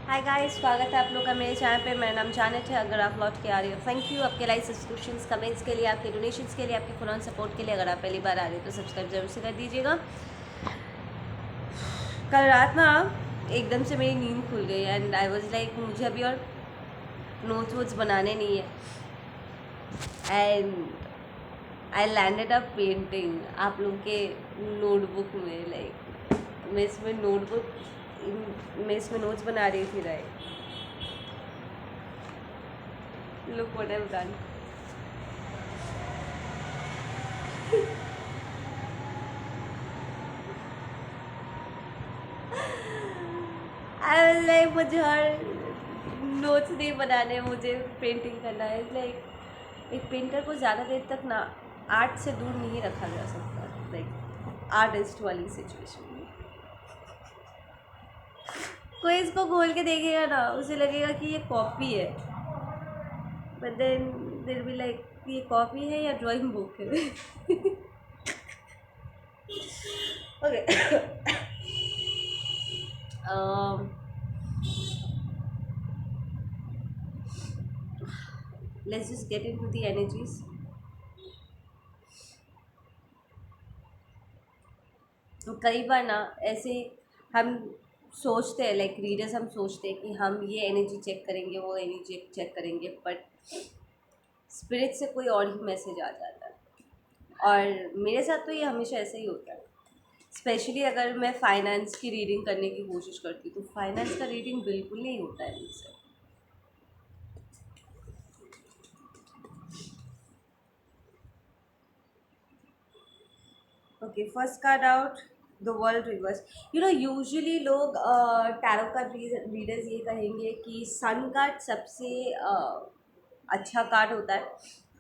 Hi guys, स्वागत है आप लोग का मेरे चैनल पे। मेरा नाम जानत है। अगर आप लौट के आ रहे हो, थैंक यू आपके लाइक सब्सक्रिप्शंस, कमेंट्स के लिए, आपके डोनेशंस के लिए, आपके फ़ोन सपोर्ट के लिए। अगर आप पहली बार आ रहे हो तो सब्सक्राइब जरूर से कर दीजिएगा। कल रात ना एकदम से मेरी नींद खुल गई एंड आई वाज लाइक मुझे अभी और नोट्स वोट्स बनाने नहीं है and I landed up painting आप लोग के नोटबुक में। लाइक मैं इसमें नोट्स बना रही थी। Right, look what I've done. I like मुझे हर नोट्स नहीं बनाने, मुझे पेंटिंग करना है। लाइक एक पेंटर को ज़्यादा देर तक ना आर्ट से दूर नहीं रखा जा सकता। लाइक आर्टिस्ट वाली सिचुएशन में कोई इसको खोल के देखेगा ना, उसे लगेगा कि ये कॉपी है, but then there be like ये कॉपी है या ड्राइंग बुक है। Okay. Let's just get into the energies. कई बार ना ऐसे हम सोचते हैं, लाइक रीडर्स, हम सोचते हैं कि हम ये एनर्जी चेक करेंगे, वो एनर्जी चेक करेंगे, बट स्पिरिट से कोई और ही मैसेज आ जाता है। और मेरे साथ तो ये हमेशा ऐसा ही होता है। स्पेशली अगर मैं फाइनेंस की रीडिंग करने की कोशिश करती हूँ तो फाइनेंस का रीडिंग बिल्कुल नहीं होता है मुझसे। Okay, first card out, the world reverse. Usually लोग टैरो का रीडर्स ये कहेंगे कि सन कार्ड सबसे अच्छा कार्ड होता है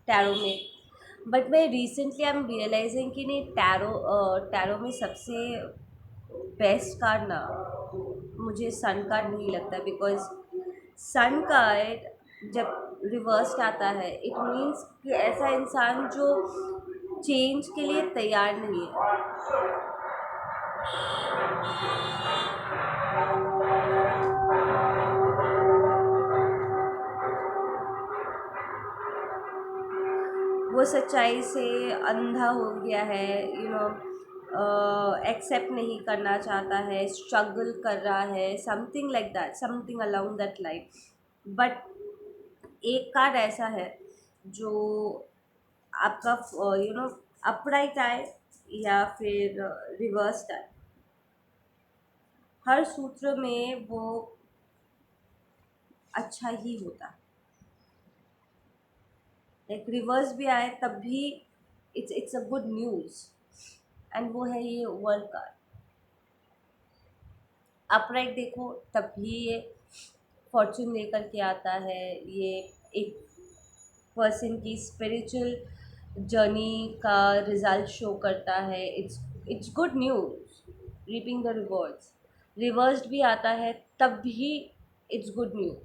टैरो में। बट मैं रिसेंटली आई एम रियलाइजिंग कि नहीं, टैरो में सबसे बेस्ट कार्ड ना मुझे सन कार्ड नहीं लगता। बिकॉज सन कार्ड जब रिवर्स्ड आता है, इट मीन्स कि ऐसा इंसान जो चेंज के लिए तैयार नहीं है। वो सच्चाई से अंधा हो गया है, एक्सेप्ट नहीं करना चाहता है, स्ट्रगल कर रहा है, something like that, something along that life. But एक कार्ड ऐसा है जो आपका अपराइट आए या फिर रिवर्स आए, हर सूत्र में वो अच्छा ही होता। लाइक रिवर्स भी आए तब भी it's a good news, and वो है ये वर्ल्ड कार्ड। अपराइट देखो तब भी ये फॉर्चून लेकर के आता है। ये एक पर्सन की स्पिरिचुअल जर्नी का रिजल्ट शो करता है। It's good news, reaping the rewards. Reversed भी आता है तब भी it's good news,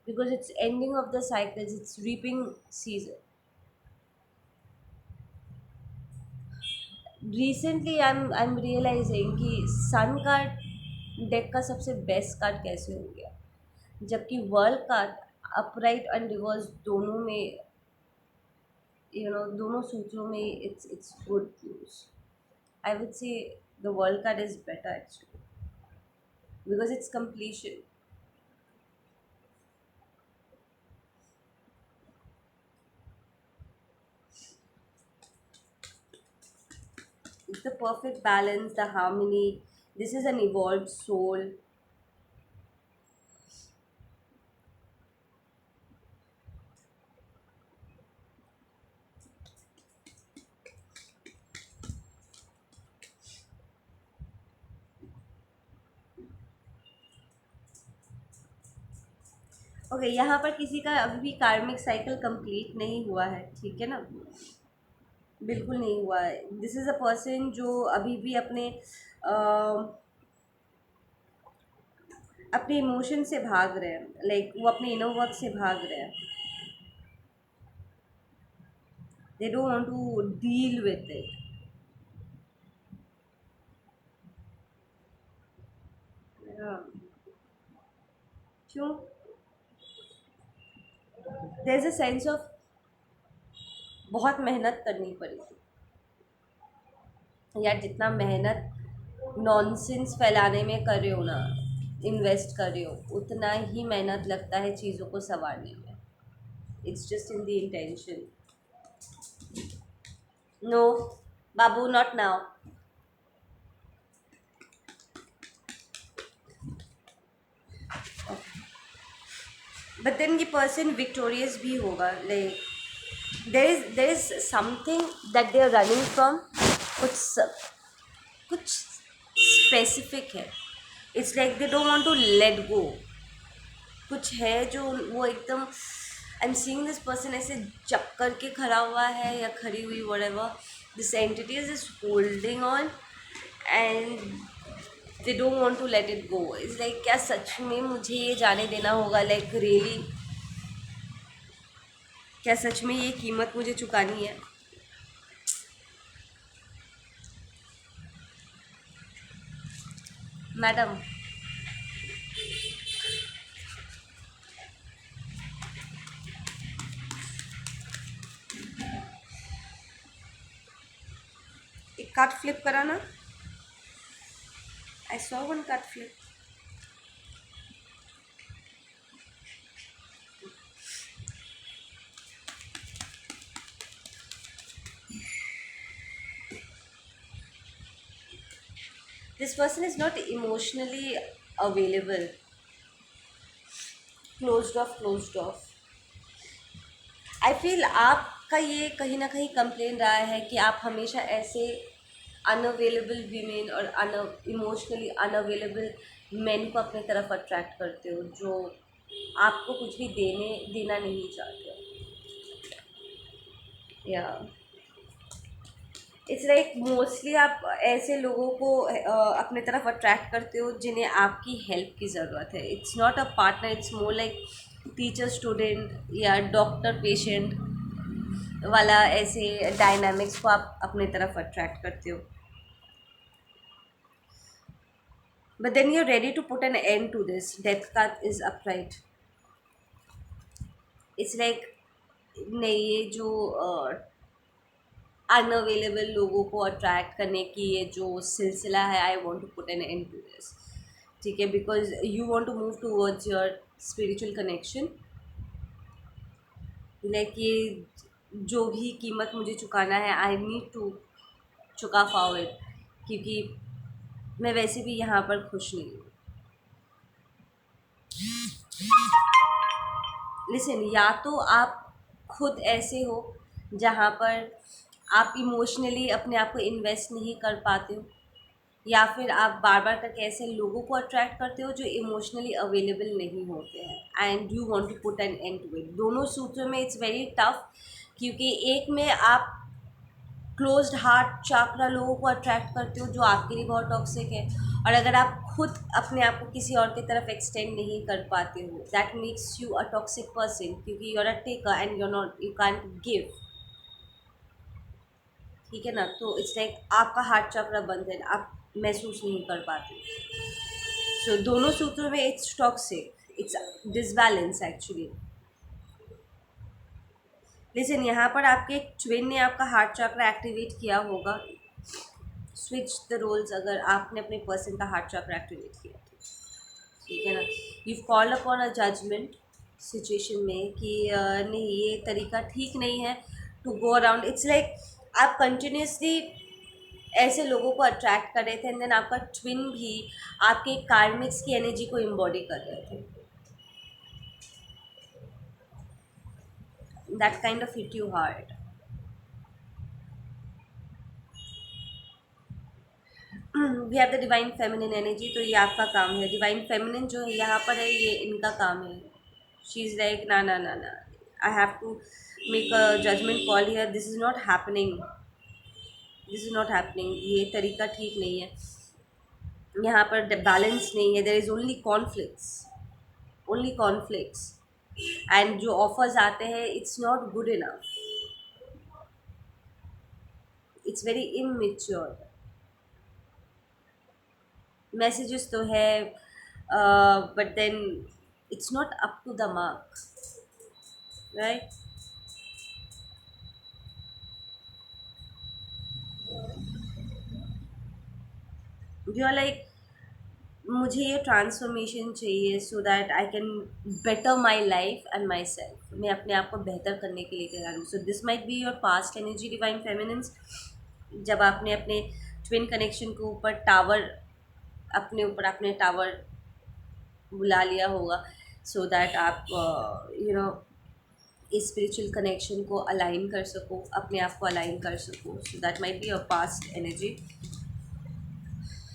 because it's ending of the cycles, it's reaping season. Recently I am realizing कि सन कार्ड डेक का सबसे बेस्ट कार्ड कैसे हो गया, जबकि world card upright and reverse दोनों में, दोनों सूत्रों में it's good news. I would say the world card is better actually, because it's completion. It's the perfect balance, the harmony. This is an evolved soul. Okay, यहाँ पर किसी का अभी भी कार्मिक साइकिल कंप्लीट नहीं हुआ है, ठीक है ना, बिल्कुल नहीं हुआ है। दिस इज़ अ पर्सन जो अभी भी अपने इमोशन से भाग रहे हैं। लाइक वो अपने इनर वर्क से भाग रहे हैं। They don't want to deal with it. हाँ, क्यों? There is a sense of बहुत मेहनत करनी पड़ेगी यार, जितना मेहनत नॉनसेंस फैलाने में कर रहे हो ना, इन्वेस्ट कर रहे हो, उतना ही मेहनत लगता है चीज़ों को संवारने में. It's just in the intention. No बाबू, नॉट नाउ. बट देन ये पर्सन विक्टोरियस भी होगा. Like there is something that they are running from. कुछ स्पेसिफिक है. It's like they don't want to let go. कुछ है जो वो एकदम, I am seeing this person ऐसे जप करके खड़ा हुआ है या खड़ी हुई, whatever this entity is holding on, and they don't want to let it go. It's like क्या सच में मुझे ये जाने देना होगा? लाइक रियली, क्या सच में ये कीमत मुझे चुकानी है? मैडम, एक कार्ड फ्लिप करा ना. I saw one card flip. This person is not emotionally available. Closed of. I feel आपका ये कहीं ना कहीं कंप्लेन रहा है कि आप हमेशा ऐसे अनअवेलेबल वीमेन और इमोशनली अनअवेलेबल मैन को अपने तरफ अट्रैक्ट करते हो, जो आपको कुछ भी देना नहीं चाहते. या इट्स लाइक मोस्टली आप ऐसे लोगों को अपने तरफ अट्रैक्ट करते हो जिन्हें आपकी हेल्प की ज़रूरत है. It's not a partner, it's more like teacher student या डॉक्टर पेशेंट वाला ऐसे डायनामिक्स को आप अपने तरफ अट्रैक्ट करते हो. But then you are ready to put an end to this. Death card is upright. It's like नहीं, ये जो अनअवेलेबल लोगों को अट्रैक्ट करने की ये जो सिलसिला है, I want to put an end to this. ठीक है, because you want to move towards your spiritual connection. Like ये जो भी कीमत मुझे चुकाना है, आई नीड टू चुका फॉरवर्ड, क्योंकि मैं वैसे भी यहाँ पर खुश नहीं हूँ. लिसन, या तो आप खुद ऐसे हो जहाँ पर आप इमोशनली अपने आप को इन्वेस्ट नहीं कर पाते हो, या फिर आप बार बार करके ऐसे लोगों को अट्रैक्ट करते हो जो इमोशनली अवेलेबल नहीं होते हैं, and you want to put an end to it. दोनों सूत्रों में इट्स वेरी टफ, क्योंकि एक में आप क्लोज्ड हार्ट चाकरा लोगों को अट्रैक्ट करते हो जो आपके लिए बहुत टॉक्सिक है, और अगर आप खुद अपने आप को किसी और की तरफ एक्सटेंड नहीं कर पाते हो, that makes you a toxic person, क्योंकि you are a taker and you can't give. ठीक है ना? तो इट्स लाइक आपका हार्ट चक्र बंद है, आप महसूस नहीं कर पाते. सो दोनों सूत्रों में it's toxic, it's disbalance actually. लेकिन यहाँ पर आपके एक ट्विन ने आपका हार्ट चक्र एक्टिवेट किया होगा. स्विच द रोल्स, अगर आपने अपने पर्सन का हार्ट चक्र एक्टिवेट किया तो. ठीक है ना? You call upon a judgement situation में कि नहीं, ये तरीका ठीक नहीं है to go around. It's like आप कंटिन्यूसली ऐसे लोगों को अट्रैक्ट कर रहे थे, एंड देन आपका ट्विन भी आपके कार्मिक्स की एनर्जी को इम्बॉडी कर रहे थे. That kind of hit you hard. We have the divine feminine energy. तो ये आपका काम है. डिवाइन फेमिनिन जो है यहाँ पर है, ये इनका काम है. शी इज़ लाइक ना ना ना ना, I have to make a judgement call here. This is not happening, this is not happening. ये तरीका ठीक नहीं है. यहाँ पर बैलेंस नहीं है. There is only conflicts, only conflicts. And जो ऑफर्स आते हैं, it's not good enough. It's very immature. Messages तो है, but then it's not up to the mark, right? You are like, मुझे ये ट्रांसफॉर्मेशन चाहिए so that I can better my life and my self, मैं अपने आप को बेहतर करने के लिए तैयार हूँ. So this might be your past energy divine feminines, जब आपने अपने ट्विन कनेक्शन के ऊपर टावर, अपने ऊपर अपने टावर बुला लिया होगा, सो दैट आप यू नो इस स्पिरिचुअल कनेक्शन को अलाइन कर सको, अपने आप को अलाइन कर सको. So that might be your past energy.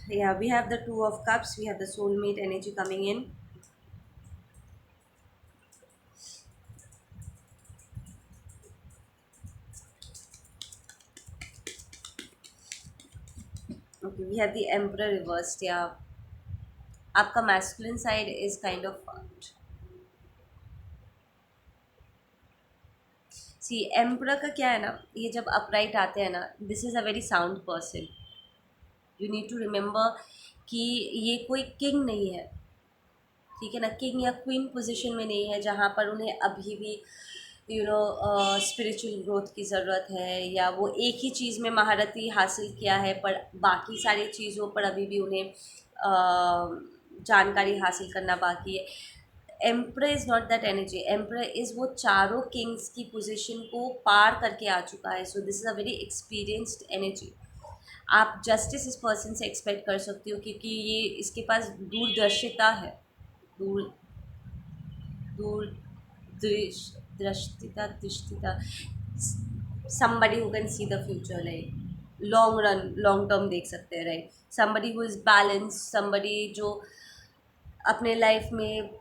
Yeah, we have the two of cups, we have the soulmate energy coming in. Okay, we have the emperor reversed. Yeah, आपका masculine side is kind of fucked. See, emperor का क्या है ना, ये जब upright आते हैं ना, this is a very sound person. You need to remember कि ये कोई king नहीं है, ठीक है ना. किंग या क्वीन पोजीशन में नहीं है जहाँ पर उन्हें अभी भी स्पिरिचुअल ग्रोथ की ज़रूरत है, या वो एक ही चीज़ में महारती हासिल किया है पर बाकी सारी चीज़ों पर अभी भी उन्हें जानकारी हासिल करना बाकी है. Emperor is not that energy. Emperor is वो चारों किंग्स की पोजीशन को पार करके आ चुका है. So this is a very experienced energy. आप जस्टिस इस पर्सन से एक्सपेक्ट कर सकती हो क्योंकि ये इसके पास दूरदर्शिता है. दूर दूर दृष्टिता दृष्टिता. somebody who can see the future, like long run, long term देख सकते हैं, right? somebody who is balanced, somebody जो अपने लाइफ में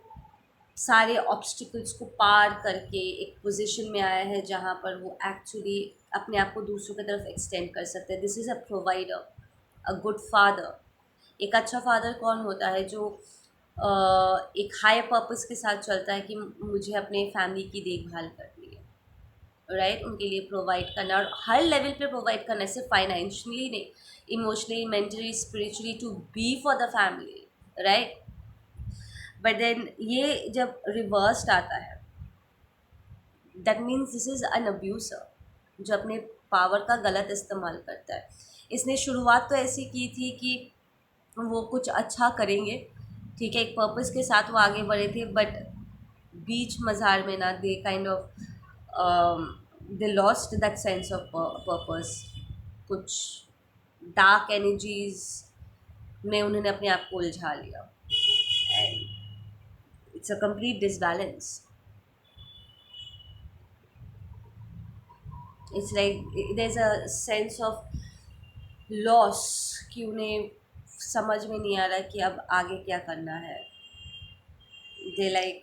सारे ऑब्स्टिकल्स को पार करके एक पोजीशन में आया है जहाँ पर वो एक्चुअली अपने आप को दूसरों की तरफ एक्सटेंड कर सकते हैं. This is a provider, a good father. एक अच्छा फादर कौन होता है? जो एक हाई पर्पस के साथ चलता है कि मुझे अपने फैमिली की देखभाल करनी है, राइट? उनके लिए प्रोवाइड करना, और हर लेवल पे प्रोवाइड करना, सिर्फ फाइनेंशियली नहीं, emotionally, mentally, spiritually, to be for the family, right? But then ये जब रिवर्स्ड आता है, that means this is an abuser जो अपने पावर का गलत इस्तेमाल करता है. इसने शुरुआत तो ऐसी की थी कि वो कुछ अच्छा करेंगे, ठीक है, एक पर्पस के साथ वो आगे बढ़े थे, बट बीच मज़ार में ना they kind of they lost that sense of purpose. कुछ डार्क एनर्जीज में उन्होंने अपने आप को उलझा लिया, and it's a complete disbalance. It's like there is a sense of loss कि उन्हें समझ में नहीं आ रहा कि अब आगे क्या करना है. दे लाइक,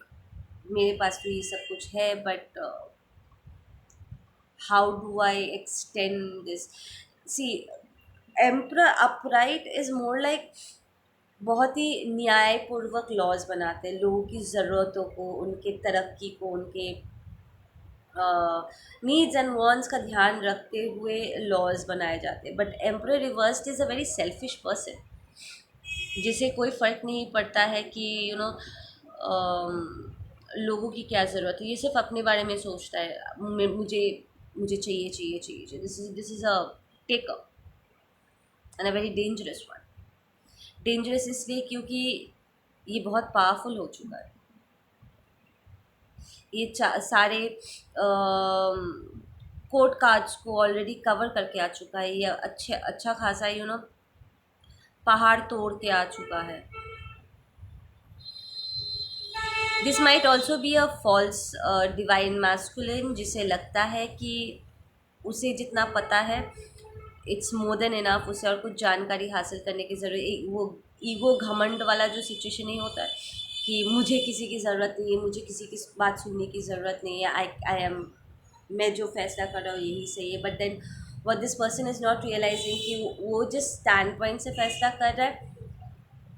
मेरे पास तो ये सब कुछ है, but how do I extend this. See, emperor upright is more like बहुत ही न्यायपूर्वक लॉज बनाते हैं, लोगों की ज़रूरतों को, उनके तरक्की को, उनके नीड्स एंड वांट्स का ध्यान रखते हुए लॉज बनाए जाते हैं. But emperor reversed is a very selfish person, जिसे कोई फ़र्क नहीं पड़ता है कि लोगों की क्या ज़रूरत है. ये सिर्फ अपने बारे में सोचता है. मुझे मुझे चाहिए चाहिए चाहिए. This is a taker and a very dangerous one. Dangerous इसलिए क्योंकि ये बहुत पावरफुल हो चुका है. ये सारे कोर्ट कार्ड्स को ऑलरेडी कवर करके आ चुका है. ये अच्छा खासा पहाड़ तोड़ के आ चुका है. This might also be a false divine masculine, जिसे लगता है कि उसे जितना पता है इट्स मोर देन इनफ, उसे और कुछ जानकारी हासिल करने की ज़रूरत. वो ईगो घमंड वाला जो सिचुएशन नहीं होता है कि मुझे किसी की ज़रूरत नहीं है, मुझे किसी की बात सुनने की ज़रूरत नहीं है, आई एम, मैं जो फैसला कर रहा हूँ यही सही है. But then what this person is not realizing कि वो जिस स्टैंड पॉइंट से फैसला कर रहा है,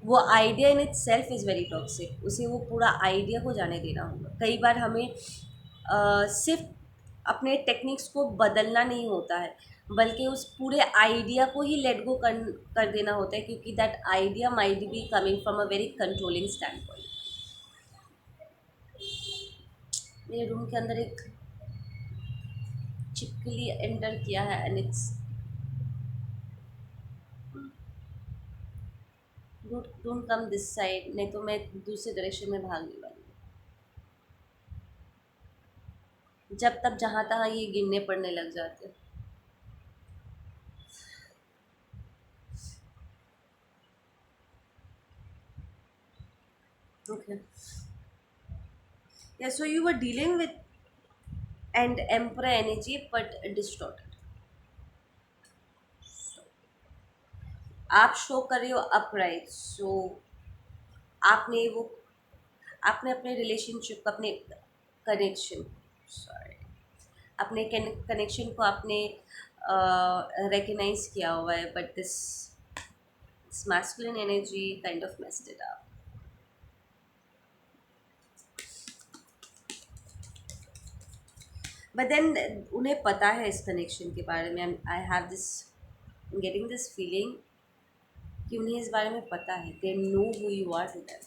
वो idea in it self is very toxic. उसे वो पूरा आइडिया को जाने देना होगा. कई बार हमें सिर्फ अपने टेक्निक्स को बदलना नहीं होता है, बल्कि उस पूरे आइडिया को ही लेट गो कर देना होता है, क्योंकि that idea might be coming from a very controlling stand point. मेरे रूम के अंदर एक छिपकली एंटर किया है and it's don't come this side, नहीं तो मैं दूसरे डायरेक्शन में भागने वाली हूँ। जब तक जहाँ तहाँ ये गिरने पड़ने लग जाते हैं। ओके, या so you were dealing with and emperor energy but distorted. आप शो कर रहे हो अपराइट, सो आपने वो आपने अपने रिलेशनशिप, अपने कनेक्शन, सॉरी, अपने कनेक्शन को आपने रिकग्नाइज किया हुआ है, but this masculine energy kind of messed it up. But then उन्हें पता है इस कनेक्शन के बारे में। I have this getting this feeling कि उन्हें इस बारे में पता है, they know who you are to them.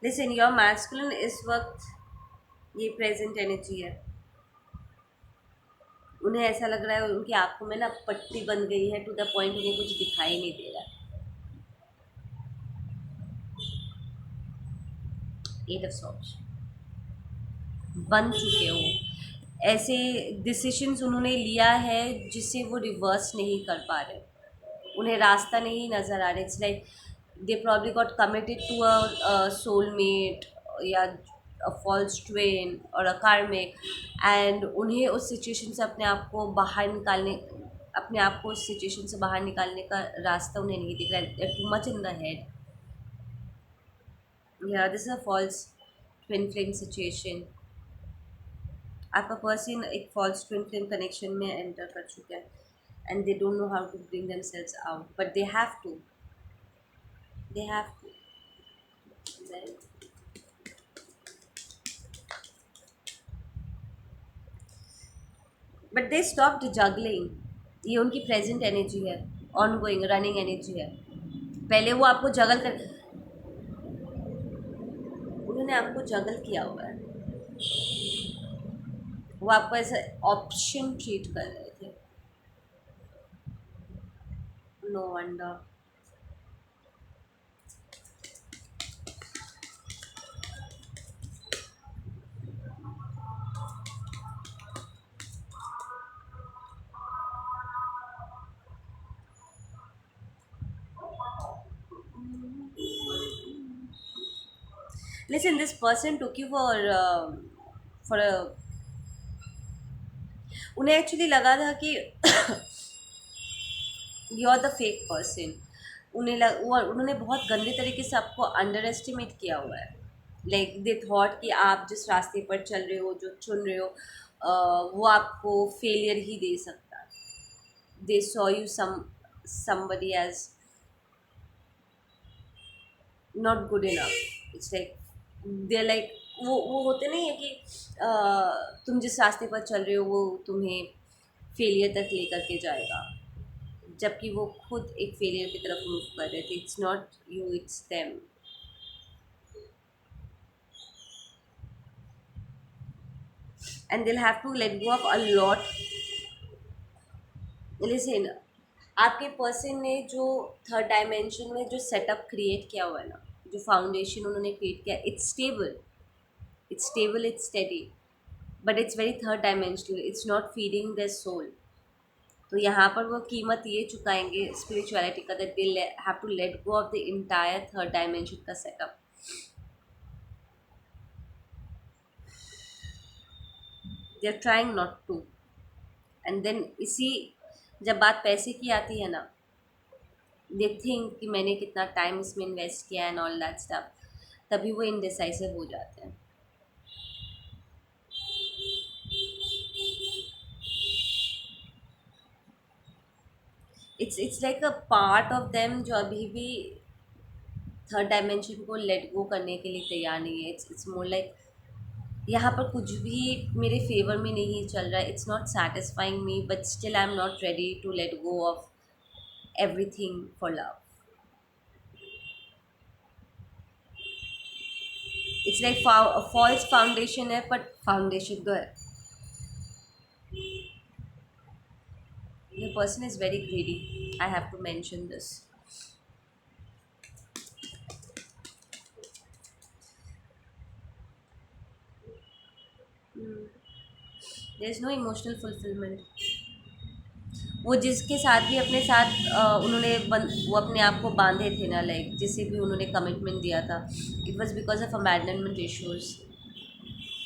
Listen, your masculine इस वक्त ये प्रेजेंट एनर्जी है। उन्हें ऐसा लग रहा है उनकी आंखों में ना पट्टी बन गई है टू द पॉइंट उन्हें कुछ दिखाई नहीं दे रहा। एट ऑफ सॉर्ट्स, बन चुके हो, ऐसे डिसीशंस उन्होंने लिया है जिसे वो रिवर्स नहीं कर पा रहे, उन्हें रास्ता नहीं नज़र आ रहा। It's like they probably got committed to a soulmate या अ फॉल्स ट्वेन और अ कार्मिक, एंड उन्हें उस सिचुएशन से अपने आप को उस सिचुएशन से बाहर निकालने का रास्ता उन्हें नहीं दिख रहा है। Too much in the head. या this is a false twin flame situation. आपका पर्सन एक फॉल्स ट्विन फ्लेम कनेक्शन में एंटर कर चुका है and they don't know how to bring themselves out, but they have to, right? But they stopped juggling. ये उनकी present energy है, ongoing running energy है। पहले वो आपको जगल कर उन्होंने आपको जगल किया हुआ है, वो आपको ऐसा ऑप्शन ट्रीट कर रहे थे। No wonder. Listen, this person took you for a उन्हें एक्चुअली लगा था कि you are the fake person. उन्होंने बहुत गंदे तरीके से आपको अंडर एस्टिमेट किया हुआ है। लाइक दे थॉट कि आप जिस रास्ते पर चल रहे हो, जो चुन रहे हो, वो आपको फेलियर ही दे सकता है। They saw you somebody as not good enough. It's like they like वो होते नहीं है कि तुम जिस रास्ते पर चल रहे हो वो तुम्हें फेलियर तक लेकर के जाएगा, जबकि वो खुद एक फेलियर की तरफ मूव कर रहे थे। It's not you, it's them, and they'll have to let go of a lot. Listen, आपके पर्सन ने जो थर्ड डायमेंशन में जो सेटअप क्रिएट किया हुआ है ना, जो फाउंडेशन उन्होंने क्रिएट किया, it's stable, it's steady, but it's very third dimensional, it's not feeding the soul. तो यहाँ पर वो कीमत ये चुकाएंगे स्पिरिचुअलिटी का, that they have to let go of the entire third dimension का setup. They are trying not to, and then इसी जब बात पैसे की आती है ना, दे थिंक कि मैंने कितना टाइम इसमें इन्वेस्ट किया एंड ऑल दैट स्टफ, तभी वो इनडिसाइसिव हो जाते हैं। It's like a part of them जो अभी भी थर्ड डायमेंशन को लेट गो करने के लिए तैयार नहीं है. इट्स मोर लाइक यहाँ पर कुछ भी मेरे फेवर में नहीं चल रहा है. It's not satisfying me but still I am not ready to let go of everything for love. It's like false foundation है बट फाउंडेशन तो है. The person is very greedy. I have to mention this. There is no emotional fulfillment. वो जिसके साथ भी अपने साथ वो अपने आप को बांधे थे ना, लाइक जिसे भी उन्होंने कमिटमेंट दिया था, it was because of abandonment issues.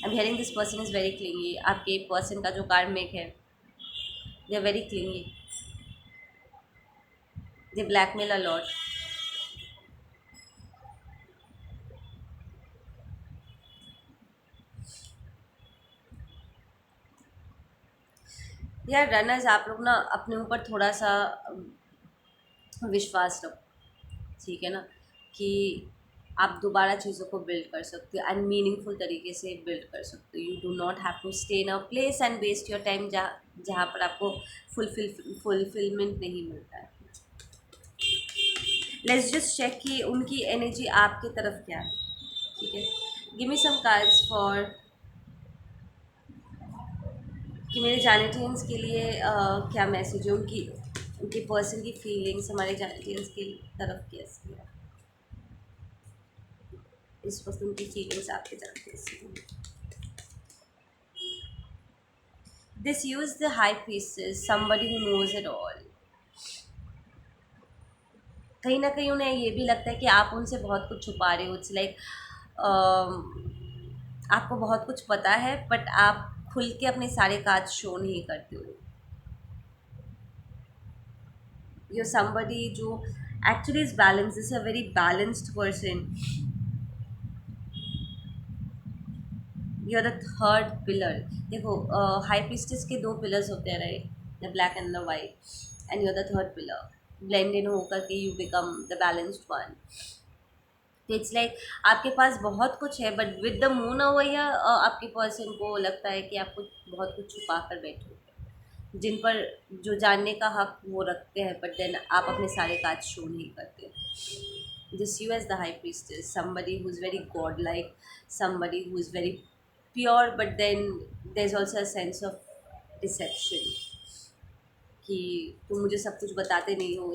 I am hearing this person is very clingy. आपके पर्सन का जो कार्मिक है, they are very clingy. They blackmail a lot. यार रनर्स, आप लोग ना अपने ऊपर थोड़ा सा विश्वास रखो, ठीक है ना, कि आप दोबारा चीज़ों को बिल्ड कर सकते हो एंड मीनिंगफुल तरीके से बिल्ड कर सकते हो. You do not have to stay in a place and waste your time जहाँ जहाँ पर आपको फुलफिलमेंट नहीं मिलता है. लेट्स जस्ट चेक कि उनकी एनर्जी आपकी तरफ क्या है. ठीक है, give me some cards for कि मेरे जानेटियंस के लिए क्या मैसेज है. उनकी पर्सन की फीलिंग्स हमारे जानेटियंस की तरफ कैसी है. इस वक्त उनकी फीलिंग्स आपके तरफ कैसी है. This use the high priestess, somebody who knows it all. कहीं ना कहीं उन्हें ये भी लगता है कि आप उनसे बहुत कुछ छुपा रहे हो. इट्स लाइक आपको बहुत कुछ पता है बट आप खुल के अपने सारे काज शो नहीं करते हो. यू somebody जो actually is balance, is a very balanced person. You are the third pillar. देखो, हाई प्रीस्टेस के दो पिलर्स होते हैं, right, the black and the white, and you are the third pillar. Blend in होकर के you become the balanced one. तो it's like आपके पास बहुत कुछ है but with the moon over here आपके पर्सन को लगता है कि आप कुछ बहुत कुछ छुपा कर बैठे हो, जिन पर जो जानने का हक वो रखते हैं बट देन आप अपने सारे काज शो नहीं करते. This you as the high priestess, somebody who's very godlike, somebody who's very pure, but then there's also a sense of deception कि तुम मुझे सब कुछ बताते नहीं हो,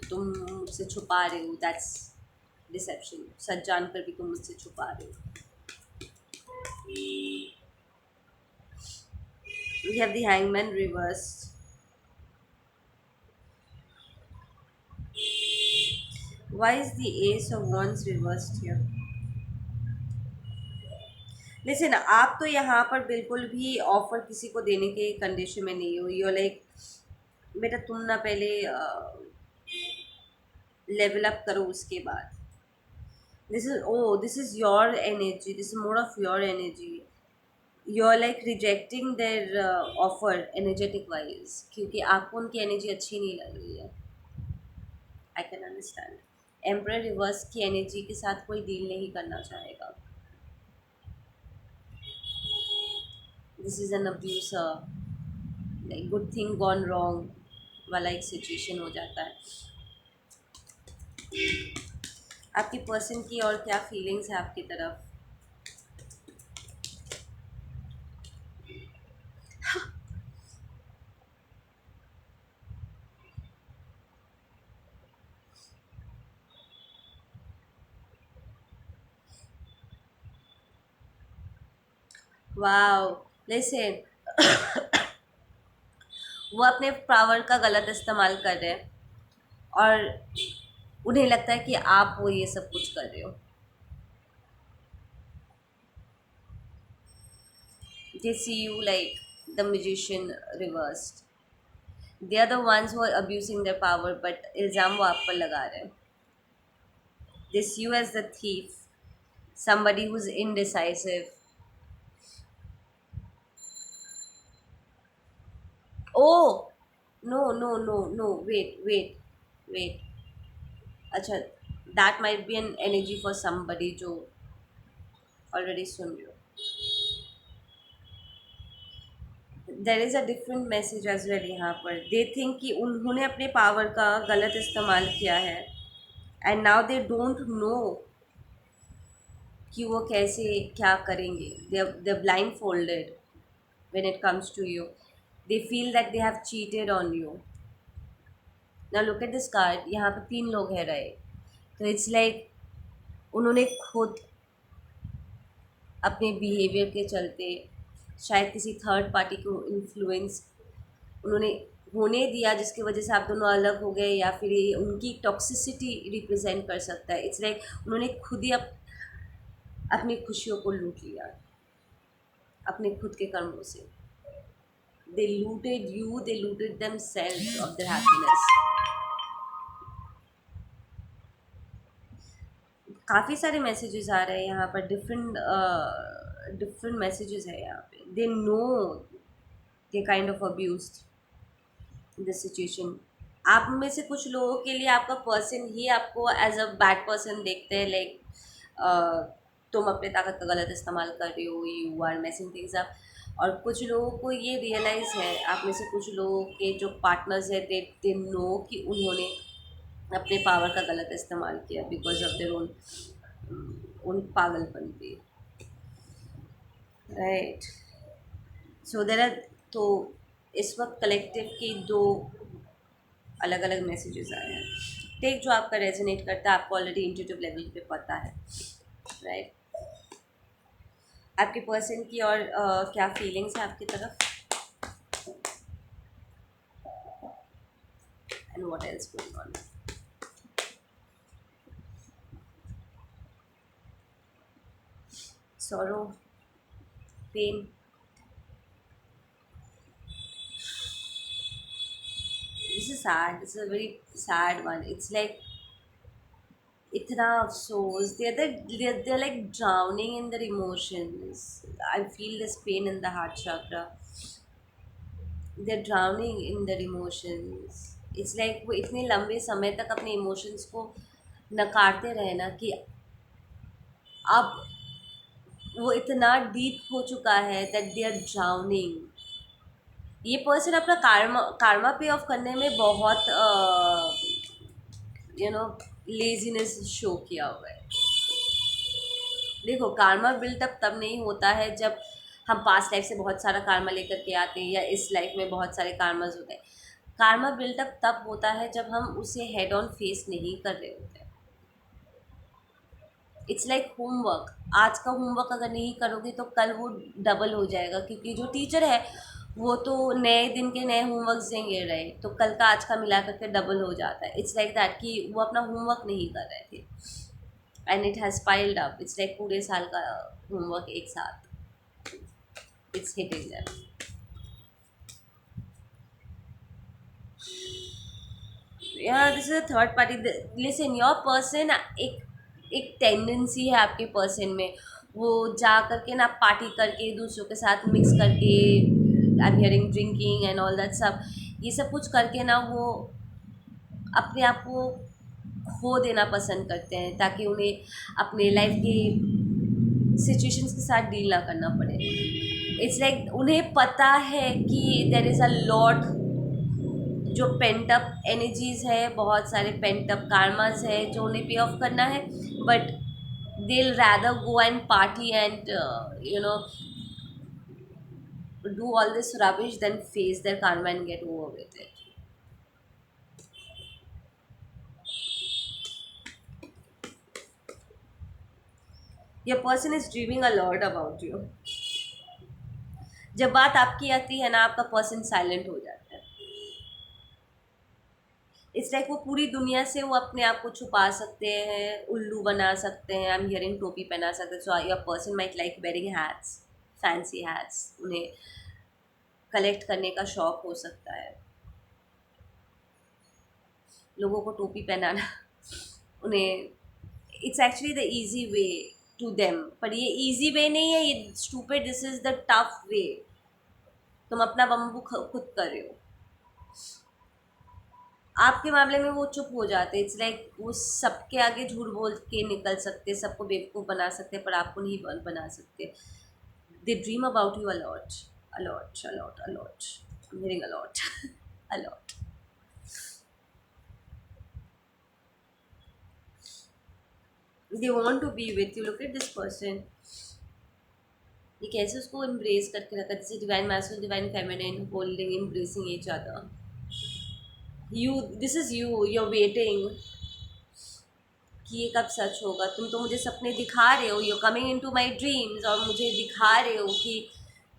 तुम मुझसे छुपा रहे हो. That's dissipation. सच जानकर भी तुम मुझसे छुपा रहे हो. We have the hangman reversed. Why is the ace of wands reversed here? लेकिन आप तो यहाँ पर बिल्कुल भी ऑफर किसी को देने के कंडीशन में नहीं हो. यू लाइक बेटा तुम ना पहले लेवल अप करो, उसके बाद this is your energy. This is more of your energy. You are like rejecting their offer energetic wise, क्योंकि आपको उनकी एनर्जी अच्छी नहीं लग रही है. I can understand. Emperor reverse की एनर्जी के साथ कोई डील नहीं करना चाहेगा. This is an abuse, like good thing gone wrong वाला एक सिचुएशन हो जाता है. आपके पर्सन की और क्या फीलिंग्स है आपकी तरफ. वाओ, लिसन, वो अपने पावर का गलत इस्तेमाल कर रहे हैं और उन्हें लगता है कि आप वो ये सब कुछ कर रहे हो. They see you like the magician reversed. They are the ones who are abusing their power, but इल्ज़ाम वो आप पर लगा रहे हैं. They see you as the thief, somebody who's indecisive. Oh, no, no, no, no, wait. अच्छा, that might be an energy for somebody जो already सुन रहे हो. There is a different message as well यहाँ पर. दे थिंक कि उन्होंने अपने पावर का गलत इस्तेमाल किया है and now they don't know कि वो कैसे क्या करेंगे. They blindfolded when it comes to you. They feel that they have cheated on you. Now look at this card. यहाँ पे 3 लोग हैं रहे. तो इट्स लाइक उन्होंने खुद अपने बिहेवियर के चलते शायद किसी थर्ड पार्टी को इन्फ्लुएंस उन्होंने होने दिया जिसकी वजह से आप दोनों अलग हो गए, या फिर ये उनकी टॉक्सिसिटी रिप्रेजेंट कर सकता है. इट्स लाइक उन्होंने खुद ही अपनी खुशियों को लूट लिया अपने खुद के कर्मों से. They looted you, they looted themselves of their happiness. काफ़ी सारे मैसेजेस आ रहे हैं यहाँ पर. डिफरेंट मैसेजेस है यहाँ पे. They know they kind of abused this situation. आप में से कुछ लोगों के लिए आपका पर्सन ही आपको एज अ बैड पर्सन देखते हैं. लाइक तुम अपने ताकत का गलत इस्तेमाल कर रहे हो, you are messing things up. और कुछ लोगों को ये रियलाइज़ है, आप में से कुछ लोगों के जो पार्टनर्स हैं, दे नो कि उन्होंने अपने पावर का गलत इस्तेमाल किया बिकॉज ऑफ देयर उन पागलपन पे. राइट. सो देयर आर, तो इस वक्त कलेक्टिव की 2 अलग अलग मैसेजेस आए हैं. टेक जो आपका रेजोनेट करता है, आपको ऑलरेडी इंट्यूटिव लेवल पे पता है. राइट. आपके पर्सन की और क्या फीलिंग्स है आपकी तरफ, and what else going on. sorrow, pain. This is sad. This is a very sad one. It's like इतना अफसोस. They're like drowning in their emotions. I feel this pain in the heart chakra. They're drowning in their emotions. It's like वो इतने लंबे समय तक अपने emotions को नकारते रहे ना कि अब वो इतना डीप हो चुका है दैट दे आर ड्राउनिंग. ये पर्सन अपना कार्मा पे ऑफ करने में बहुत लेजीनेस शो किया हुआ है. देखो, कार्मा बिल्टअप तब नहीं होता है जब हम पास्ट लाइफ से बहुत सारा कार्मा लेकर के आते हैं, या इस लाइफ में बहुत सारे कार्माज होते हैं. कार्मा बिल्टअप तब होता है जब हम उसे हेड ऑन फेस नहीं कर रहे होते. It's like homework. आज का होमवर्क अगर नहीं करोगे तो कल वो डबल हो जाएगा, क्योंकि जो टीचर है वो तो नए दिन के नए होमवर्क देंगे, रहे तो कल का आज का मिला करके डबल हो जाता है. इट्स लाइक दैट कि वो अपना होमवर्क नहीं कर रहे थे and it has piled up. It's like पूरे साल का होमवर्क एक साथ it's hitting them. This is a third party. Listen, your person, एक टेंडेंसी है आपके पर्सन में, वो जा करके ना पार्टी करके दूसरों के साथ मिक्स करके, आई am hearing drinking and all that सब, ये सब कुछ करके ना वो अपने आप को खो देना पसंद करते हैं ताकि उन्हें अपने लाइफ के सिचुएशंस के साथ डील ना करना पड़े. इट्स लाइक उन्हें पता है कि देयर इज़ अ लॉट जो पेंट अप एनर्जीज है, बहुत सारे पेंट अप कार्मास है जो उन्हें पे ऑफ करना है, but they'll rather go and party and do all this rubbish than face their karma and get over with it. Your person is dreaming a lot about you. जब बात आपकी आती है ना, आपका पर्सन साइलेंट हो जाता है. इट्स लाइक वो पूरी दुनिया से वो अपने आप को छुपा सकते हैं, उल्लू बना सकते हैं, आई एम हियरिंग टोपी पहना सकते हैं. So your person might like wearing hats, fancy hats. उन्हें कलेक्ट करने का शौक हो सकता है. लोगों को टोपी पहनाना उन्हें it's actually the easy way to them, पर ये ईजी वे नहीं है, ये stupid, this is the tough way. तुम अपना बम्बू खुद कर रहे हो. आपके मामले में वो चुप हो जाते, इट्स लाइक वो सबके आगे झूठ बोल के निकल सकते, सबको बेवकूफ़ बना सकते, पर आपको नहीं बना सकते. They dream about you a lot, a lot, a lot, a lot. I'm hearing a lot. A lot. They want to be with you. Look at this person. ये कैसे उसको embrace करके रखा, जैसे divine masculine, divine feminine, holding, embracing each other. This is you. You're waiting कि ये कब सच होगा. तुम तो मुझे सपने दिखा रहे हो. You're coming into my dreams और मुझे दिखा रहे हो कि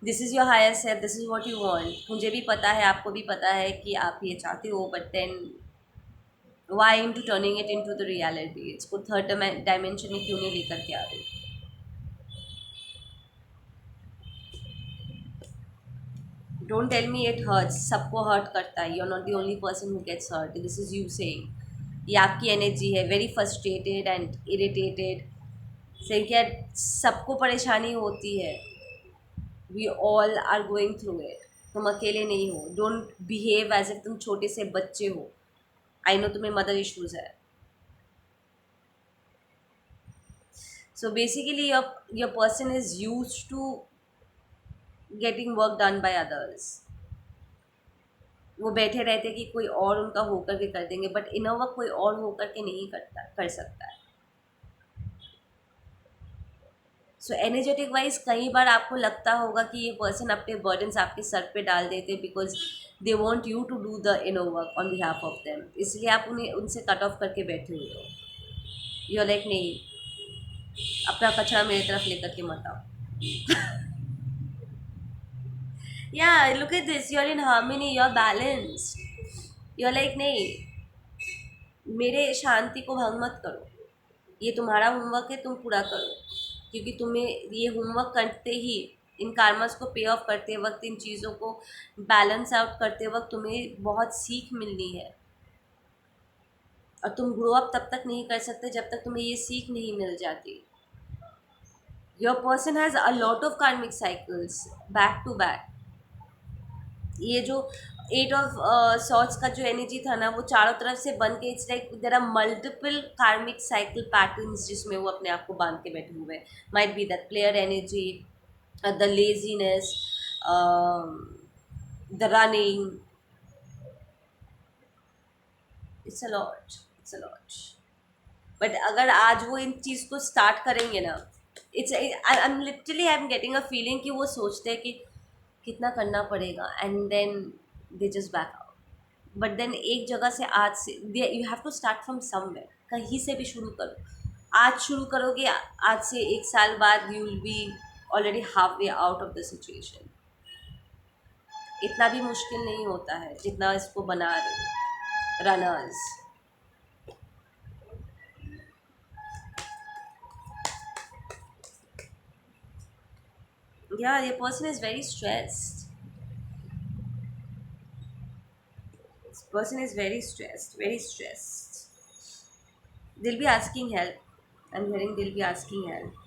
this is your higher self, this is what you want. मुझे भी पता है, आपको भी पता है कि आप ये चाहते हो, but then why into turning it into the reality. इसको थर्ड डायमेंशन में क्यों नहीं लेकर के आ रहे. Don't tell me it hurts. सबको हर्ट करता है. You are not the only person who gets hurt. This is you saying. ये आपकी एनर्जी है, वेरी फ्रस्ट्रेटेड एंड इरिटेटेड. से क्या सबको परेशानी होती है. We all are going through it. तुम अकेले नहीं हो. डोंट बिहेव एज इफ तुम छोटे से बच्चे हो. आई नो तुम्हें मदर इश्यूज है. So basically, your person is used to getting work done by others. वो बैठे रहते कि कोई और उनका होकर के कर देंगे, बट इनर वर्क कोई और होकर के नहीं कर सकता है. सो एनर्जेटिक वाइज कई बार आपको लगता होगा कि ये पर्सन अपने बर्डन्स आपके सर पे डाल देते, because they want you to do the inner work on behalf of them. इसलिए आप उन्हें उनसे कट ऑफ करके बैठे हुए हो. यू लाइक नहीं, अपना कचरा मेरी तरफ लेकर के मत आओ. Yeah, look at this. You're in harmony. You're balanced. You're like नहीं, मेरे शांति को भंग मत करो. ये तुम्हारा होमवर्क है, तुम पूरा करो. क्योंकि तुम्हें ये होमवर्क करते ही, इन कार्मस को पे ऑफ करते वक्त, इन चीज़ों को बैलेंस आउट करते वक्त तुम्हें बहुत सीख मिलनी है. और तुम ग्रो अप तब तक नहीं कर सकते जब तक तुम्हें ये सीख नहीं मिल जाती. Your person has a lot of karmic cycles back to back. ये जो 8 ऑफ सॉर्ट्स का जो एनर्जी था ना, वो चारों तरफ से बन के, it's like there are multiple karmic cycle patterns जिसमें वो अपने आप को बांध के बैठे हुए हैं. Might be that player energy, the laziness, the running. It's a lot, it's a lot. But अगर आज वो इन चीज़ को स्टार्ट करेंगे ना, it's I am literally I am getting a feeling कि वो सोचते हैं कि कितना करना पड़ेगा, and then they just back out. But then एक जगह से, आज से you have to start from somewhere. कहीं से भी शुरू करो. आज शुरू करोगे, आज से 1 साल बाद you will be already half way out of the situation. इतना भी मुश्किल नहीं होता है जितना इसको बना रहे runners. Yeah, the person is very stressed. This person is very stressed, very stressed. They'll be asking help. I'm hearing they'll be asking help.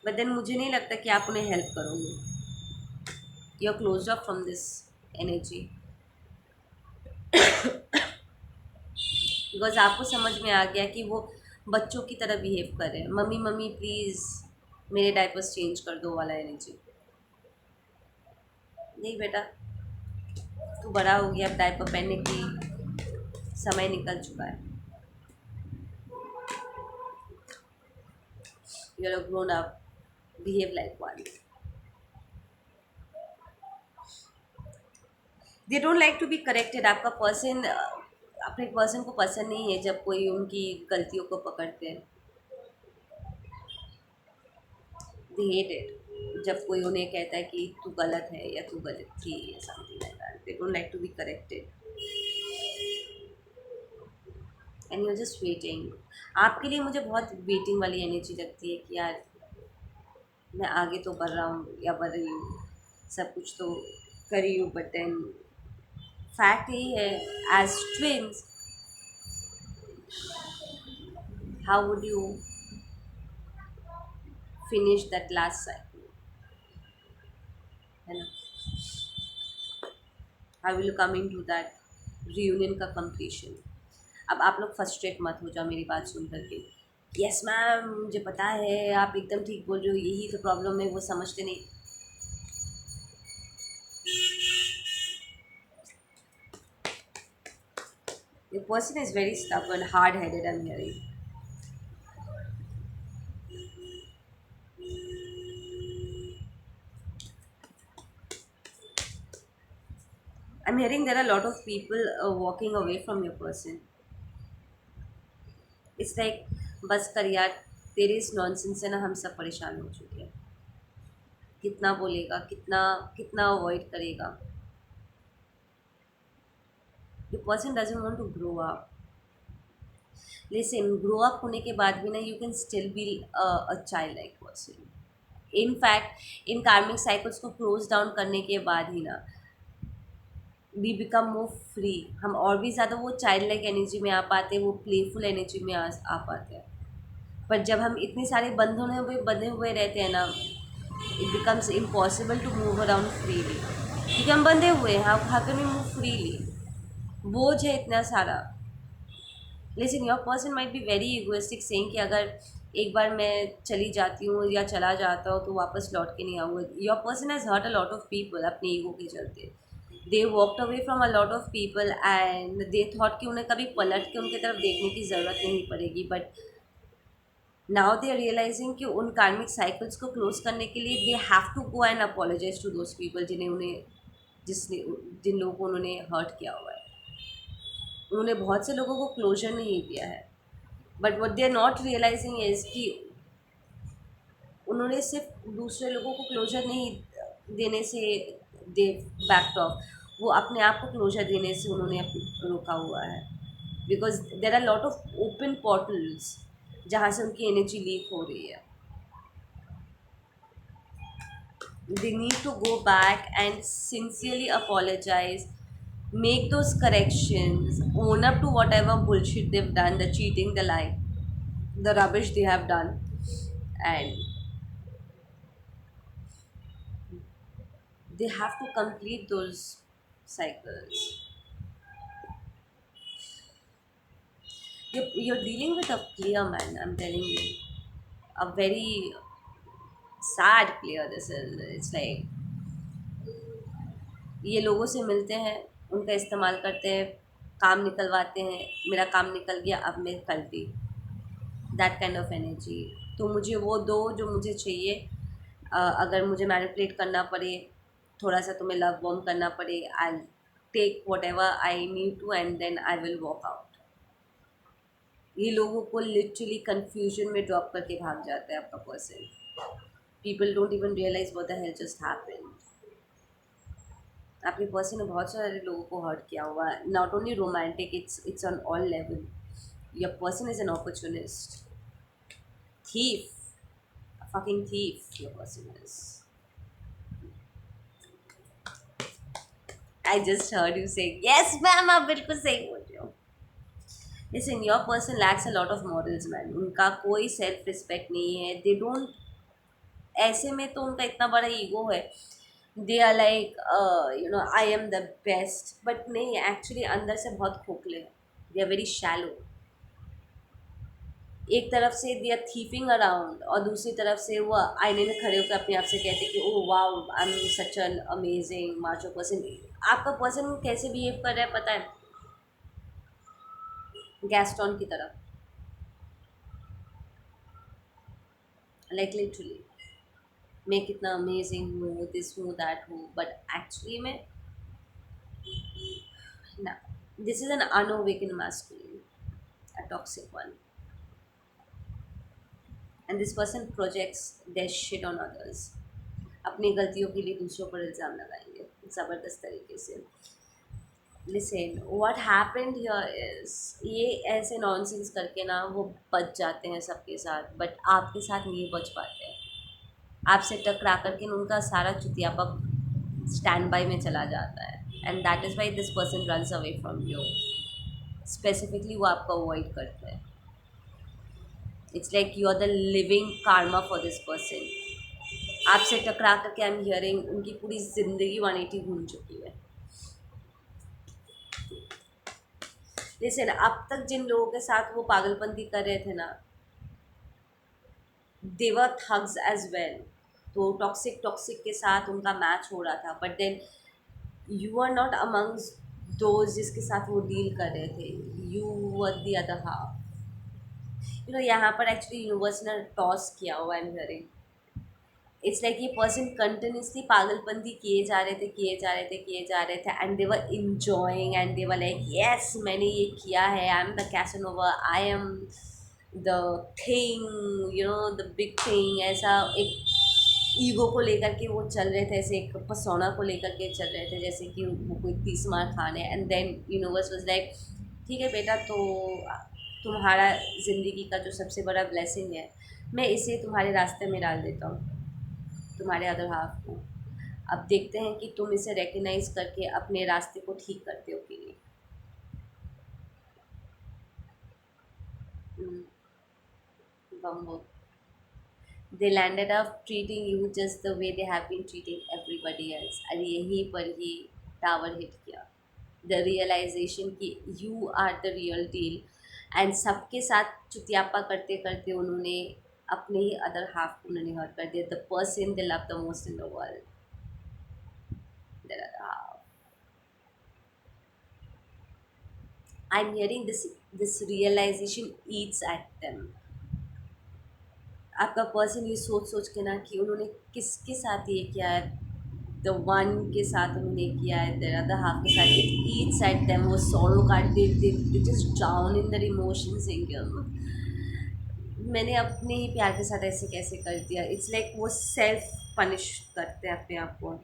But then मुझे नहीं लगता कि आप उन्हें हेल्प करोगे. You're closed off from this energy. Because आपको समझ में आ गया कि वो बच्चों की तरह बिहेव कर रहे हैं. मम्मी मम्मी प्लीज़ मेरे डायपर्स चेंज कर दो वाला एनर्जी. नहीं बेटा, तू बड़ा हो गया, अब डायपर पहनने की समय निकल चुका है. You are grown up, behave like one. They don't like to be corrected. आपका पर्सन अपने पर्सन को पसंद नहीं है जब कोई उनकी गलतियों को पकड़ते हैं. दे हेट इट जब कोई उन्हें कहता है कि तू गलत है या तू गलत थी या something like that. They don't like to be corrected and you are just waiting. आपके लिए मुझे बहुत वेटिंग वाली एनर्जी लगती है कि यार मैं आगे तो बढ़ रहा हूँ या बढ़ रही हूँ, सब कुछ तो कर रही हूँ, बट देन फैक्ट यही है, as twins how would you finish that last cycle, है ना. How will you come in to that reunion का कंप्लीशन। अब आप लोग फ्रस्ट्रेट मत हो जाओ मेरी बात सुन करके। यस मैम, मुझे पता है, आप एकदम ठीक बोल रहे हो, यही तो प्रॉब्लम है, वो समझते नहीं। The person is very stubborn, hard-headed, I'm hearing. I'm hearing there are a lot of people walking away from your person. It's like, बस कर यार, तेरे इस नॉनसेंस से ना हम सब परेशान हो चुके हैं। कितना बोलेगा, कितना कितना अवॉइड करेगा। The person doesn't want to grow up. Listen, grow up होने के बाद भी ना you can still be a childlike person. In fact, इन कार्मिक साइकिल्स को क्लोज डाउन करने के बाद ही ना वी बिकम मोर फ्री। हम और भी ज़्यादा वो चाइल्ड लाइक एनर्जी में आ पाते हैं, वो प्लेफुल एनर्जी में आ पाते हैं। पर जब हम इतने सारे बंधे हुए रहते हैं ना, it becomes impossible to move around freely, क्योंकि हम बंधे हुए हैं। How can we move freely? बोझ है इतना सारा। लेकिन your person might be very egoistic saying कि अगर एक बार मैं चली जाती हूँ या चला जाता हूँ तो वापस लौट के नहीं आऊँगा। Your person has hurt a lot of people अपने ईगो के चलते। They walked away from a lot of people and they thought कि उन्हें कभी पलट के उनकी तरफ देखने की ज़रूरत नहीं पड़ेगी। But now they are realising कि उन कार्मिक साइकिल्स को क्लोज करने के लिए they have to go and apologise to those people जिन लोगों को उन्होंने हर्ट किया हुआ है। उन्होंने बहुत से लोगों को क्लोजर नहीं दिया है, but what they are not realising is कि उन्होंने सिर्फ दूसरे लोगों को क्लोजर नहीं देने से दे बैक ऑफ, वो अपने आप को क्लोजर देने से उन्होंने रोका हुआ है। Because there are lot of open portals जहाँ से उनकी एनर्जी लीक हो रही है। They need to go back and sincerely apologise, make those corrections, own up to whatever bullshit they've done, the cheating, the lie, the rubbish they have done, and they have to complete those cycles. You're dealing with a player, man, I'm telling you. A very sad player this is. It's like, ये लोगों से मिलते हैं, उनका इस्तेमाल करते हैं, काम निकलवाते हैं, मेरा काम निकल गया अब मैं कल्टी, दैट काइंड ऑफ एनर्जी। तो मुझे वो दो जो मुझे चाहिए। अगर मुझे मैनिपुलेट करना पड़े, थोड़ा सा तुम्हें लव बॉम्ब करना पड़े, I take whatever I need to and then I will walk out. ये लोगों को लिटरली कन्फ्यूजन में ड्रॉप करके भाग जाता है आपका person. People don't even realise what the hell just happened. आपके पर्सन ने बहुत सारे लोगों को हर्ट किया हुआ है, not only romantic, it's on all level. Your person is an opportunist, thief, a fucking thief your person is. I just heard you say yes ma'am, आप बिल्कुल सही बोल रहे हो। Listen, your person lacks a lot of morals man, उनका कोई self respect नहीं है। दे डोंट, ऐसे में तो उनका इतना बड़ा ईगो है, they are like I am the best, but नहीं, एक्चुअली अंदर से बहुत खोखले हैं। They are very shallow. एक तरफ से दे आर थीपिंग अराउंड और दूसरी तरफ से वो आईने में खड़े होकर अपने आप से कहते कि oh wow I am such an amazing macho person. आपका पर्सन कैसे बिहेव कर रहा है पता है? गैस्टॉन की तरफ, लाइक लिटरली मैं कितना अमेजिंग हूँ, दिस हूँ दैट हूँ, बट एक्चुअली में ना, this is an unawakened masculine, a toxic one, and this person projects their shit on others. अपनी गलतियों के लिए दूसरों पर इल्ज़ाम लगाएंगे ज़बरदस्त तरीके से। Listen, what happened here is, ये ऐसे नॉनसेंस करके ना वो बच जाते हैं सबके साथ, बट आपके साथ नहीं बच पाते हैं। आपसे टकरा करके उनका सारा चुतियापा स्टैंड बाई में चला जाता है, and that is why this person runs away from you. Specifically वो आपको अवॉइड करते हैं। It's like you are the living karma for this person. आपसे टकरा करके आई एम हियरिंग उनकी पूरी ज़िंदगी 180 घूम चुकी है। लिसन, अब तक जिन लोगों के साथ वो पागलपंती कर रहे थे ना, they were thugs as well. तो टॉक्सिक टॉक्सिक के साथ उनका मैच हो रहा था, but then you are not amongst those जिसके साथ वो डील कर रहे थे, you were the other half. यहाँ पर एक्चुअली यूनिवर्स ने टॉस किया हुआ, I am hearing it's like ये पर्सन कंटिन्यूसली पागलपंती किए जा रहे थे and they were enjoying and they were like yes मैंने ये किया है, आई am the Casanova, I am the thing, the big thing. ऐसा एक ईगो को लेकर के वो चल रहे थे, ऐसे एक पसौना को लेकर के चल रहे थे, जैसे कि वो कोई 30 मार खान है। And then universe was like ठीक है बेटा, तो तुम्हारा ज़िंदगी का जो सबसे बड़ा ब्लेसिंग है, मैं इसे तुम्हारे रास्ते में डाल देता हूँ, तुम्हारे अदर हाफ को। अब देखते हैं कि तुम इसे रिकग्नाइज करके अपने रास्ते को ठीक करते हो कि नहीं। Bamboo, they landed up treating you just the way they have been treating everybody else। और यहीं पर ही टावर हिट किया, द रियलाइजेशन कि you are the real deal. And सबके साथ चुतियापा करते करते उन्होंने अपने ही अदर हाफ को उन्होंने हर्ट कर दिया, the person they love the most in the world, their other half। I'm hearing this realization eats at them। आपका पर्सन ये सोच सोच के ना कि उन्होंने किसके साथ ये किया है, द वन के साथ उन्होंने किया है, देयर अदर हाफ के साथ, इट ईट्स एट देम। वो सॉरो का they just drown in their emotions. मैंने अपने ही प्यार के साथ ऐसे कैसे कर दिया, इट्स लाइक वो सेल्फ पनिश करते हैं अपने आप को।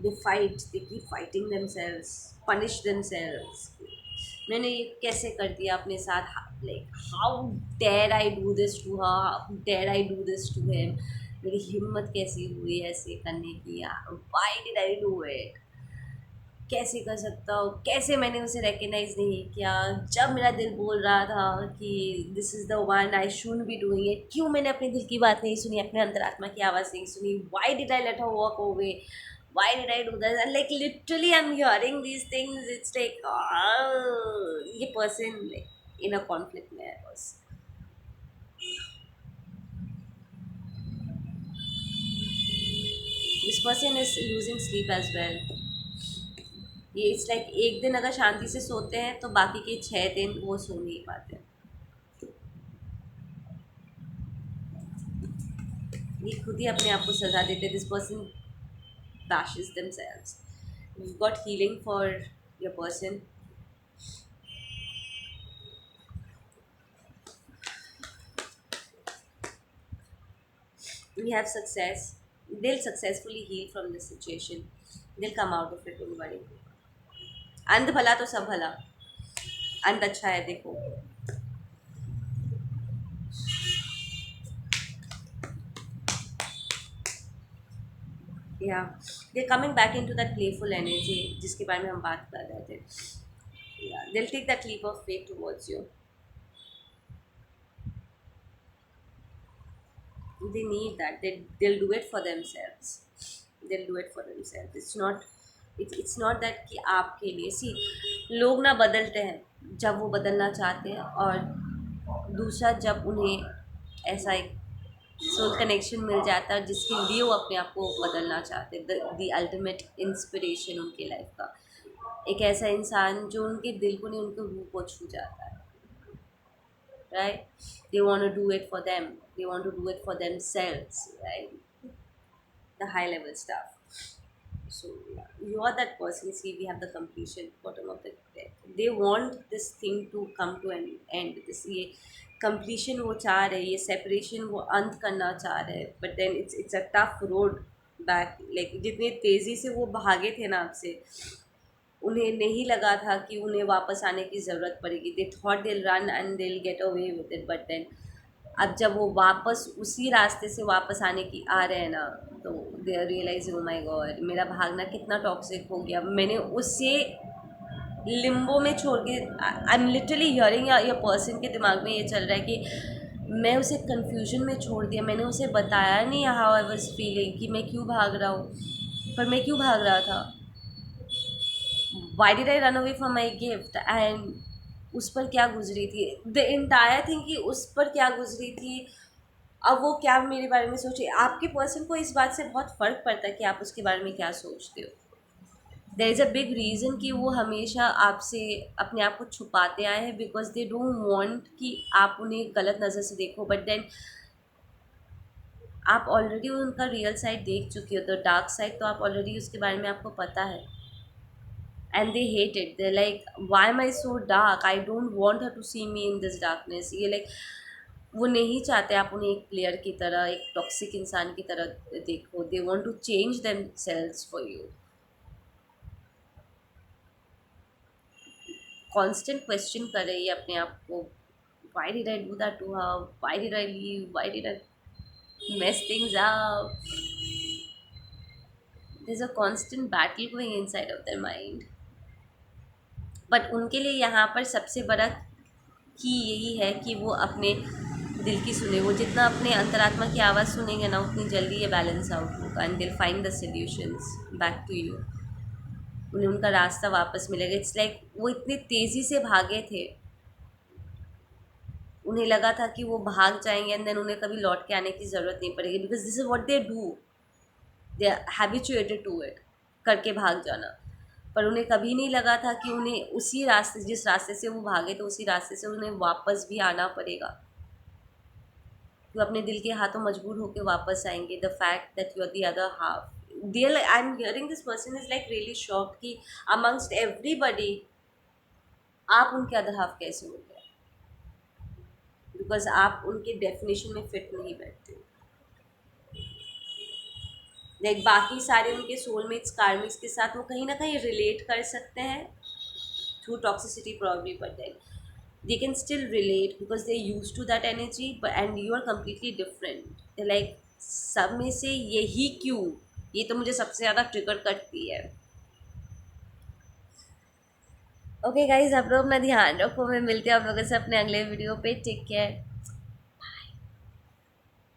they fight, they keep fighting themselves, punish themselves। मैंने ये कैसे कर दिया अपने साथ, like how dare I do this to her, how dare I do this to him. मेरी हिम्मत कैसी हुई ऐसे करने की, why did I do it, कैसे कर सकता हूँ, कैसे मैंने उसे रिकग्नाइज नहीं किया जब मेरा दिल बोल रहा था कि this is the one I should be doing it. क्यों मैंने अपने दिल की बात नहीं सुनी, अपने अंतरात्मा की आवाज़ नहीं सुनी, why did I let her walk away, why did I do that? And like literally I'm hearing these things, it's like ये person like in a conflict में है बस। this person is losing sleep as well। ये it's like एक दिन अगर शांति से सोते हैं तो बाकी के 6 दिन वो सो नहीं पाते। ये खुद ही अपने आप को सजा देते। This person bashes themselves। You've got healing for your person। We have success, they'll successfully heal from this situation, they'll come out of it, don't worry। अंत भला तो सब भला, अंत अच्छा है देखो। Yeah, they're coming back into that playful energy जिसके बारे में हम बात कर रहे थे। Yeah, they'll take that leap of faith towards you। They need that, they'll do it for themselves, they'll do it for themselves। it's not that कि आपके लिए। सी, लोग ना बदलते हैं जब वो बदलना चाहते हैं, और दूसरा जब उन्हें ऐसा एक सोल कनेक्शन मिल जाता है जिसके लिए वो अपने आप को बदलना चाहते हैं, द अल्टीमेट इंस्पिरेशन उनके लाइफ का, एक ऐसा इंसान जो उनके दिल को नहीं उनके रूह को छू जाता है। right, they want to do it for them, they want to do it for themselves, right, the high level stuff। So yeah, you are that person। See, we have the completion bottom of the deck, they want this thing to come to an end। this ये completion वो चाह रहे, ये separation वो अंत करना चाह रहे, but then it's a tough road back। like जितनी तेज़ी से वो भागे थे ना आपसे, उन्हें नहीं लगा था कि उन्हें वापस आने की ज़रूरत पड़ेगी। They thought they run and they get away with it, but then अब जब वो वापस उसी रास्ते से वापस आने की आ रहे हैं ना, तो दे रियलाइज ओ माय गॉड, मेरा भागना कितना टॉक्सिक हो गया, मैंने उसे लिम्बो में छोड़ के। आई एम लिटरली हियरिंग या पर्सन के दिमाग में ये चल रहा है कि मैं उसे कन्फ्यूजन में छोड़ दिया, मैंने उसे बताया नहीं हाउ आई वाज फीलिंग, कि मैं क्यों भाग रहा हूँ। पर मैं क्यों भाग रहा था? Y did I run away from my gift? And उस पर क्या गुजरी थी, द इंटायर थिंग कि उस पर क्या गुजरी थी। अब वो क्या मेरे बारे में सोचे, आपके पर्सन को इस बात से बहुत फ़र्क पड़ता है कि आप उसके बारे में क्या सोचते हो। There is a big reason कि वो हमेशा आपसे अपने आप को छुपाते आए हैं, बिकॉज दे डोंट वांट कि आप उन्हें गलत नज़र से देखो। बट देन आप ऑलरेडी उनका रियल साइड देख चुके हो, तो डार्क साइड तो आप ऑलरेडी उसके बारे में आपको पता है। And they hate it, they like why am I so dark, I don't want her to see me in this darkness. ये लाइक वो नहीं चाहते आप उन्हें एक प्लेयर की तरह, एक टॉक्सिक इंसान की तरह देखो। They want to change themselves for you. Constant question कर रही है अपने आप को, why did I do that to her, why did I leave, why did I mess things up. There is a constant battle going inside of their mind. But उनके लिए यहाँ पर सबसे बड़ा की यही है कि वो अपने दिल की सुने। वो जितना अपने अंतरात्मा की आवाज़ सुनेंगे ना, उतनी जल्दी ये बैलेंस आउट होगा and they'll find the solutions back to you. उन्हें उनका रास्ता वापस मिलेगा। इट्स लाइक वो इतनी तेज़ी से भागे थे, उन्हें लगा था कि वो भाग जाएंगे एंड देन उन्हें कभी लौट के आने की ज़रूरत नहीं पड़ेगी, because this is what they do, they are habituated to it, करके भाग जाना। पर उन्हें कभी नहीं लगा था कि उन्हें उसी रास्ते, जिस रास्ते से वो भागे तो उसी रास्ते से उन्हें वापस भी आना पड़ेगा। वो अपने दिल के हाथों मजबूर होकर वापस आएंगे। The fact that you are the other half, there I am hearing this person is like really shocked कि अमंगस्ट एवरीबडी आप उनके अदर हाफ कैसे हो गए, बिकॉज आप उनके डेफिनेशन में फिट नहीं बैठते। लाइक बाकी सारे उनके सोलमेट्स कार्मिक्स के साथ वो कहीं ना कहीं रिलेट कर सकते हैं through toxicity probably, but then they can still relate because they're used to that energy, but and you are completely different. They're like सब में से यही क्यों, ये तो मुझे सबसे ज़्यादा ट्रिगर करती है। ओके गाइज, आप लोग अपना ध्यान रखो, मैं मिलती हूँ आप लोगों से अपने अगले वीडियो पे। Take care.